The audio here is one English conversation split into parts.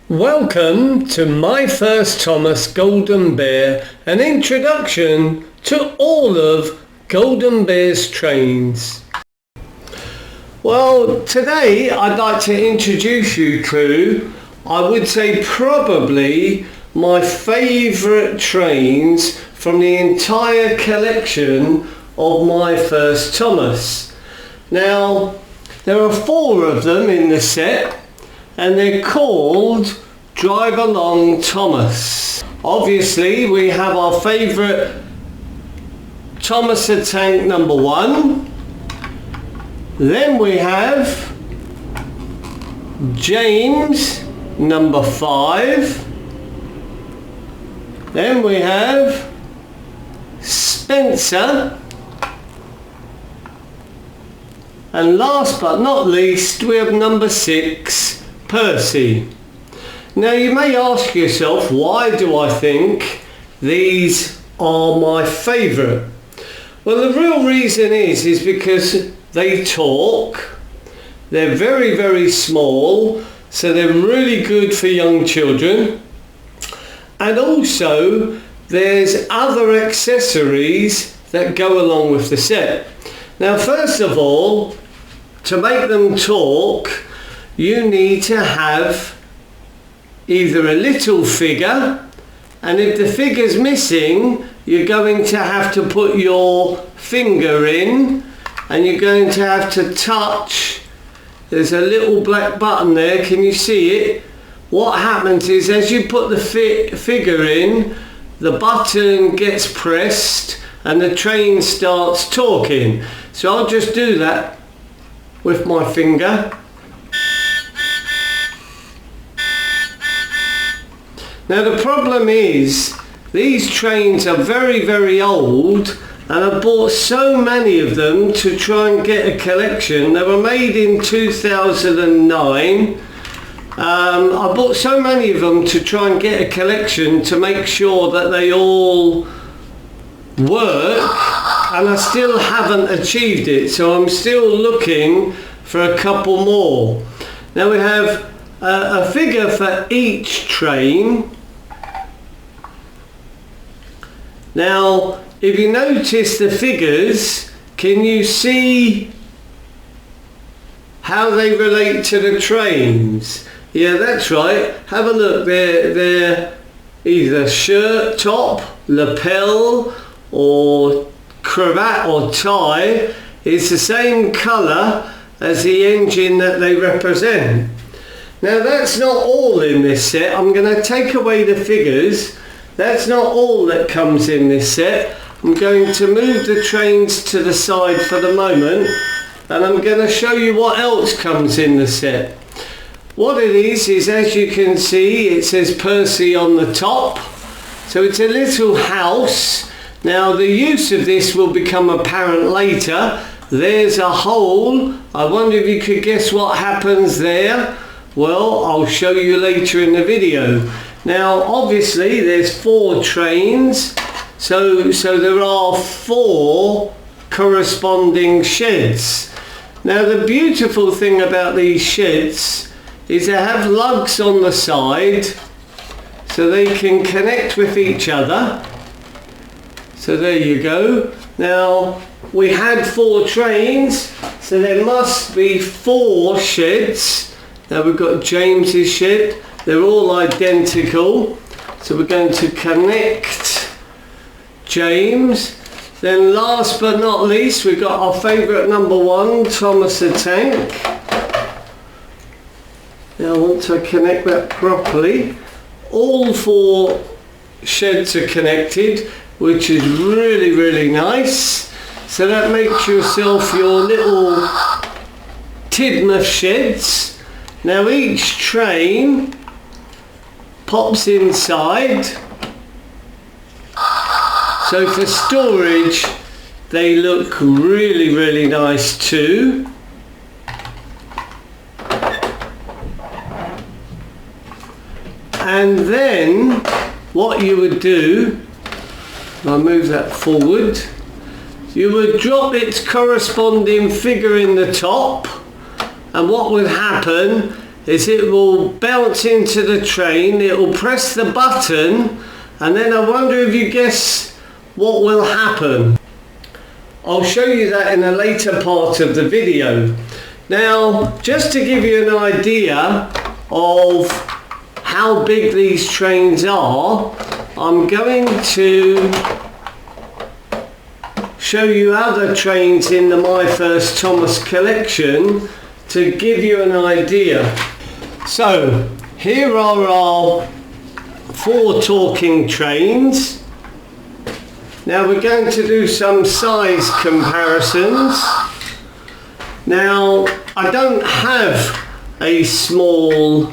Welcome to My First Thomas Golden Bear, an introduction to all of Golden Bear's trains. Well, today I'd like to introduce you to, I would say probably my favourite trains from the entire collection of My First Thomas. Now, there are 4 of them in the set, and they're called Drive Along Thomas. Obviously, we have our favourite Thomas the Tank number 1. Then we have James number 5. Then we have Spencer. And last but not least, we have number 6, Percy. Now you may ask yourself, why do I think these are my favourite? Well, the real reason is because they talk, they're very, very small, so they're really good for young children, and also there's other accessories that go along with the set. Now, first of all, to make them talk, you need to have either a little figure, and if the figure's missing, you're going to have to put your finger in, and you're going to have to touch. There's a little black button there, can you see it? What happens is, as you put the figure in, the button gets pressed and the train starts talking. So I'll just do that with my finger. Now the problem is, these trains are very, very old, and I bought so many of them to try and get a collection. They were made in 2009. I bought so many of them to try and get a collection to make sure that they all work, and I still haven't achieved it, so I'm still looking for a couple more. Now we have a figure for each train. Now, if you notice the figures, can you see how they relate to the trains? Yeah, that's right. Have a look. They're either shirt top, lapel, or cravat or tie. It's the same colour as the engine that they represent. Now, that's not all in this set. I'm going to take away the figures. That's not all that comes in this set. I'm going to move the trains to the side for the moment, and I'm going to show you what else comes in the set. What it is as you can see, it says Percy on the top. So it's a little house. Now the use of this will become apparent later. There's a hole. I wonder if you could guess what happens there. Well, I'll show you later in the video. Now obviously there's 4 trains, so there are 4 corresponding sheds. Now the beautiful thing about these sheds is they have lugs on the side so they can connect with each other. So there you go. Now we had 4 trains, so there must be 4 sheds. Now we've got James's shed. They're all identical, so we're going to connect James. Then last but not least, we've got our favourite number 1, Thomas the Tank. Now once I connect that properly, all 4 sheds are connected, which is really, really nice. So that makes yourself your little Tidmouth sheds. Now each train pops inside, so for storage they look really, really nice too. And then what you would do, I'll move that forward, you would drop its corresponding figure in the top, and what would happen is it will bounce into the train, it will press the button, and then I wonder if you guess what will happen. I'll show you that in a later part of the video. Now, just to give you an idea of how big these trains are, I'm going to show you other trains in the My First Thomas collection to give you an idea. So, here are our 4 talking trains. Now we're going to do some size comparisons. Now, I don't have a small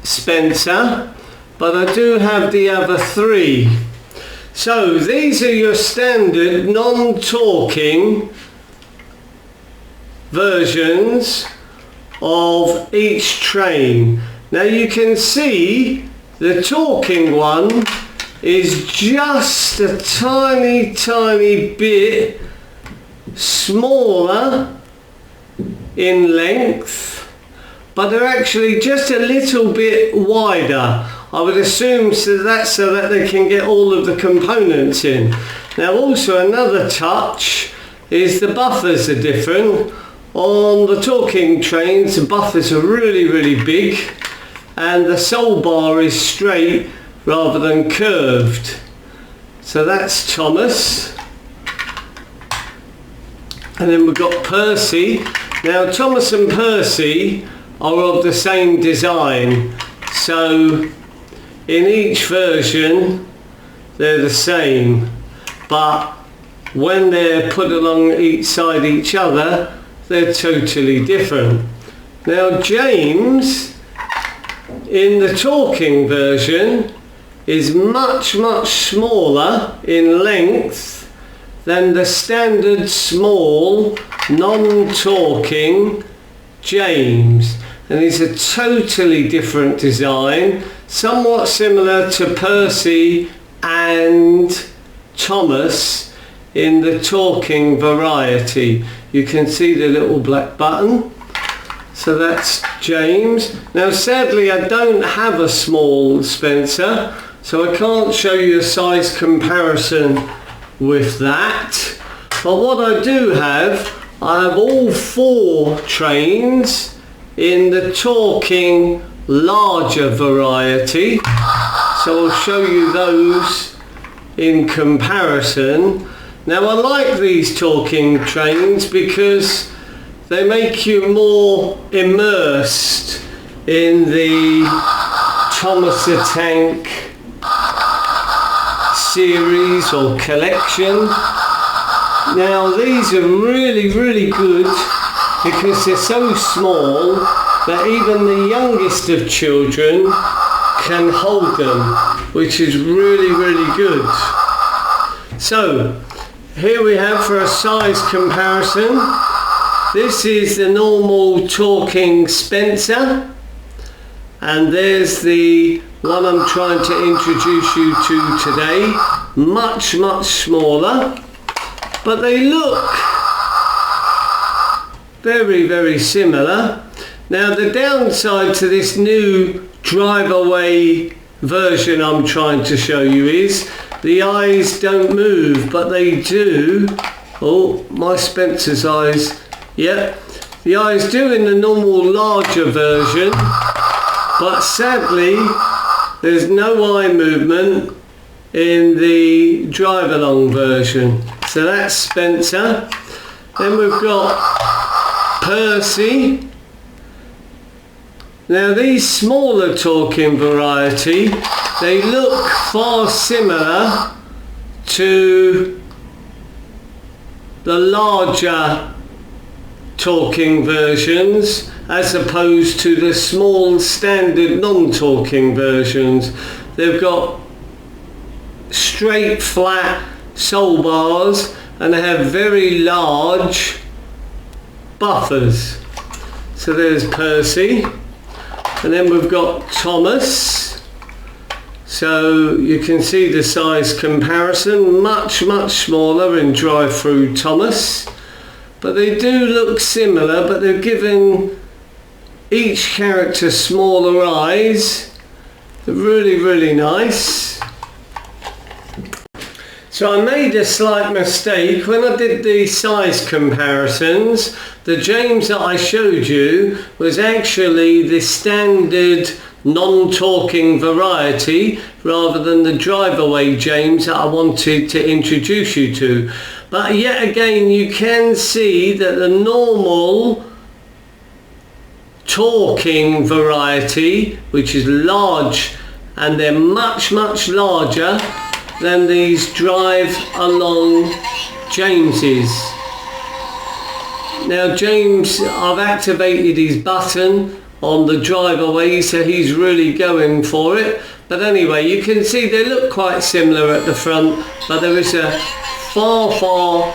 Spencer, but I do have the other 3. So these are your standard non-talking versions of each train. Now you can see the talking one is just a tiny bit smaller in length, but they're actually just a little bit wider. I would assume so that they can get all of the components in. Now also another touch is the buffers are different. On the talking trains the buffers are really big, and the sole bar is straight rather than curved. So that's Thomas. And then we've got Percy. Now Thomas and Percy are of the same design, so in each version they're the same, but when they're put along each side each other they're totally different. Now James in the talking version is much smaller in length than the standard small non-talking James, and he's a totally different design, somewhat similar to Percy and Thomas in the talking variety. You can see the little black button. So that's James. Now sadly I don't have a small Spencer, so I can't show you a size comparison with that. But what I do have, I have all 4 trains in the talking larger variety. So I'll show you those in comparison. Now I like these talking trains because they make you more immersed in the Thomas the Tank series or collection. Now these are really good because they're so small that even the youngest of children can hold them, which is really good. So here we have, for a size comparison, this is the normal talking Spencer, and there's the one I'm trying to introduce you to today, much smaller, but they look very similar. Now the downside to this new drive-away version I'm trying to show you is the eyes don't move, but they do. Oh, my Spencer's eyes. Yeah, the eyes do in the normal larger version, but sadly there's no eye movement in the drive-along version. So that's Spencer. Then we've got Percy. Now these smaller talking variety, they look far similar to the larger talking versions as opposed to the small standard non-talking versions. They've got straight flat sole bars and they have very large buffers. So there's Percy, and then we've got Thomas. So you can see the size comparison, much smaller in drive-through Thomas, but they do look similar, but they're given each character smaller eyes. Really nice. So I made a slight mistake when I did the size comparisons. The James that I showed you was actually the standard non-talking variety rather than the drive-away James that I wanted to introduce you to. But yet again, you can see that the normal talking variety, which is large, and they're much larger than these drive-along Jameses. Now James, I've activated his button on the drive away, so he's really going for it. But anyway, you can see they look quite similar at the front, but there is a far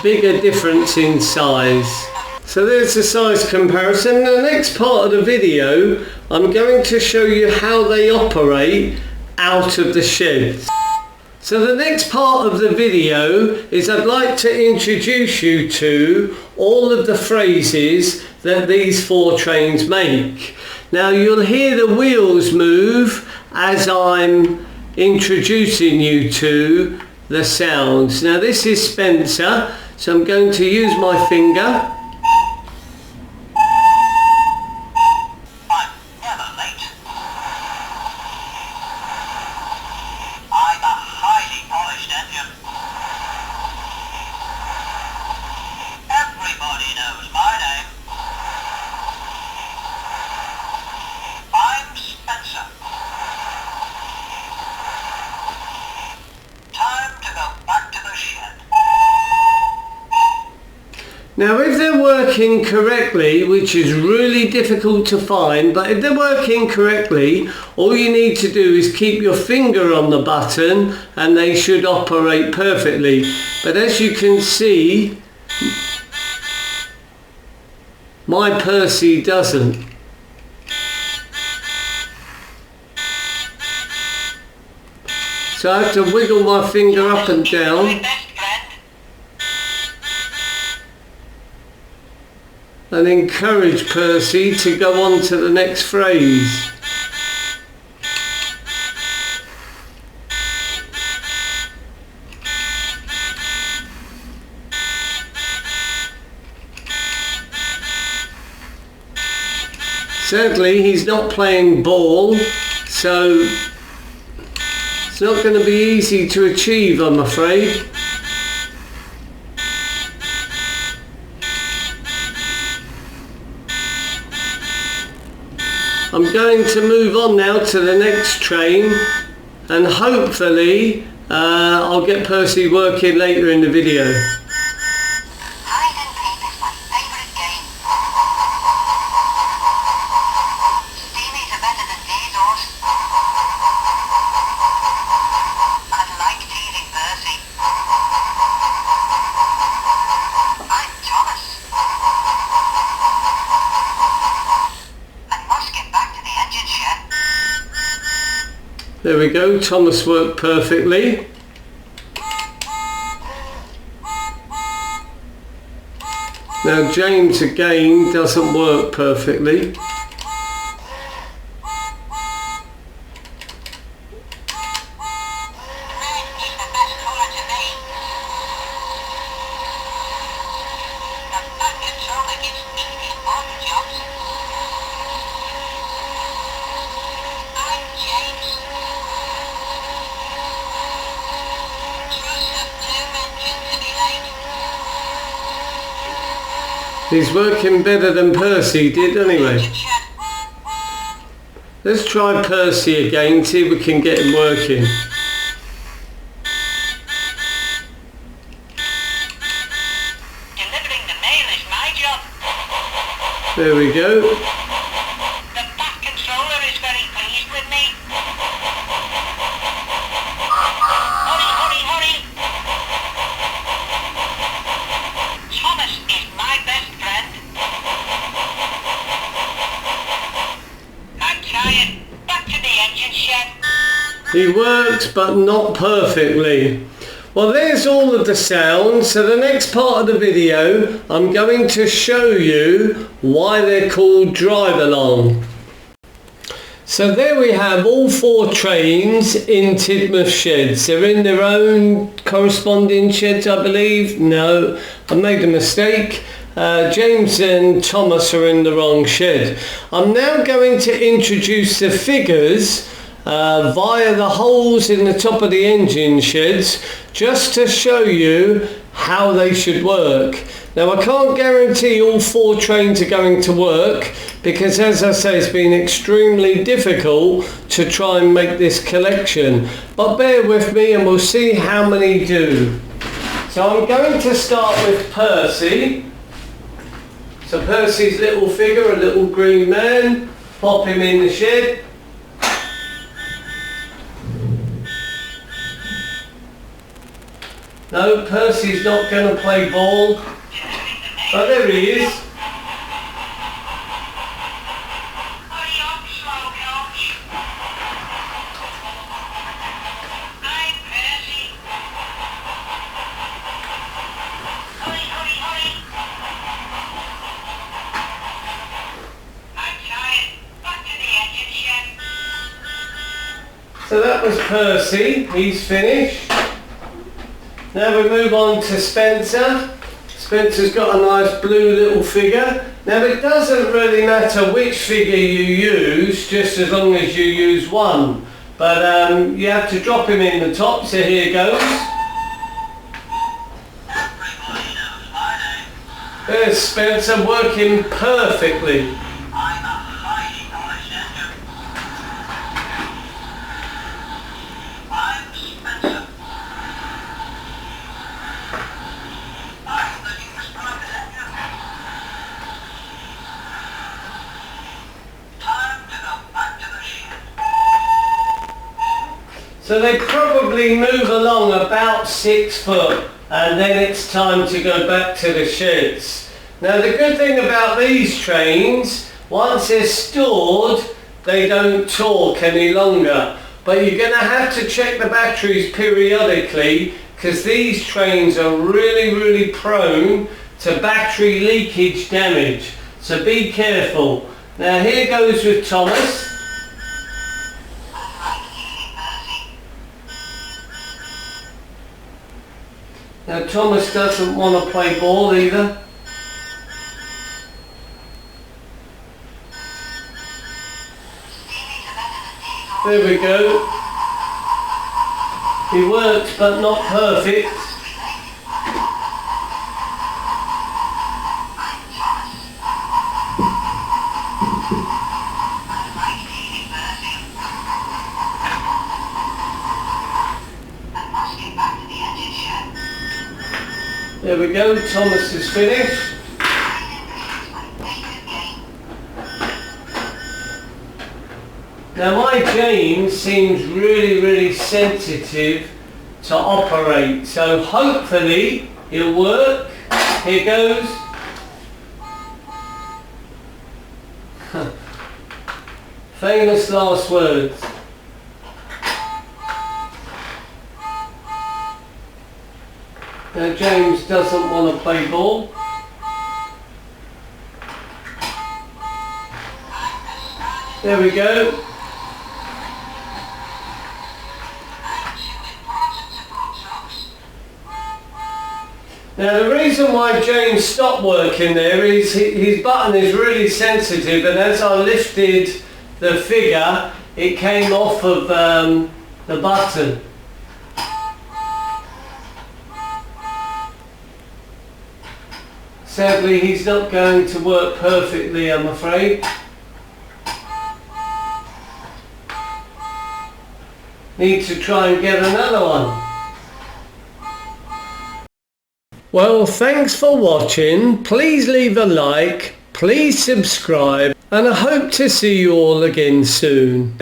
bigger difference in size. So there's the size comparison. In the next part of the video, I'm going to show you how they operate out of the sheds. So the next part of the video is I'd like to introduce you to all of the phrases that these 4 trains make. Now you'll hear the wheels move as I'm introducing you to the sounds. Now this is Spencer, so I'm going to use my finger. Now if they're working correctly, which is really difficult to find, but if they're working correctly, all you need to do is keep your finger on the button and they should operate perfectly. But as you can see, my Percy doesn't. So I have to wiggle my finger up and down and encourage Percy to go on to the next phrase. Sadly, he's not playing ball, so it's not going to be easy to achieve, I'm afraid. I'm going to move on now to the next train, and hopefully I'll get Percy working later in the video. Hide and peep is my favourite game. Steamies are better than Dazos. I'd like teasing Percy. I'm Thomas. There we go, Thomas worked perfectly. Now James again doesn't work perfectly. He's working better than Percy did anyway. Let's try Percy again, see if we can get him working. Delivering the mail is my job. There we go. The back controller is very pleased with me. Hurry! Thomas is my best friend. I'm tired. Back to the engine shed. He worked, but not perfectly. Well, there's all of the sounds. So the next part of the video, I'm going to show you why they're called drive-along. So there we have all 4 trains in Tidmouth sheds. They're in their own corresponding sheds, I believe. No, I made a mistake. James and Thomas are in the wrong shed. I'm now going to introduce the figures via the holes in the top of the engine sheds, just to show you how they should work. Now, I can't guarantee all 4 trains are going to work because, as I say, it's been extremely difficult to try and make this collection. But bear with me and we'll see how many do. So I'm going to start with Percy. So Percy's little figure, a little green man, pop him in the shed. No, Percy's not going to play ball. Oh, there he is. Hurry up, slow coach. Hi, Percy. Hurry, hurry, hurry. I'm tired. Back to the engine shed. So that was Percy. He's finished. Now we move on to Spencer. Spencer's got a nice blue little figure. Now it doesn't really matter which figure you use, just as long as you use one. But you have to drop him in the top, so here goes. There's Spencer working perfectly. So they probably move along about 6 foot and then it's time to go back to the sheds. Now the good thing about these trains, once they're stored, they don't torque any longer. But you're going to have to check the batteries periodically because these trains are really prone to battery leakage damage. So be careful. Now here goes with Thomas. Now Thomas doesn't want to play ball either. There we go. He worked but not perfect. There we go, Thomas is finished. Now my James seems really sensitive to operate, so hopefully it'll work. Here goes. Famous last words. Now James doesn't want to play ball. There we go. Now the reason why James stopped working there is his button is really sensitive, and as I lifted the figure it came off of the button. Sadly, he's not going to work perfectly, I'm afraid. Need to try and get another one. Well, thanks for watching. Please leave a like, please subscribe, and I hope to see you all again soon.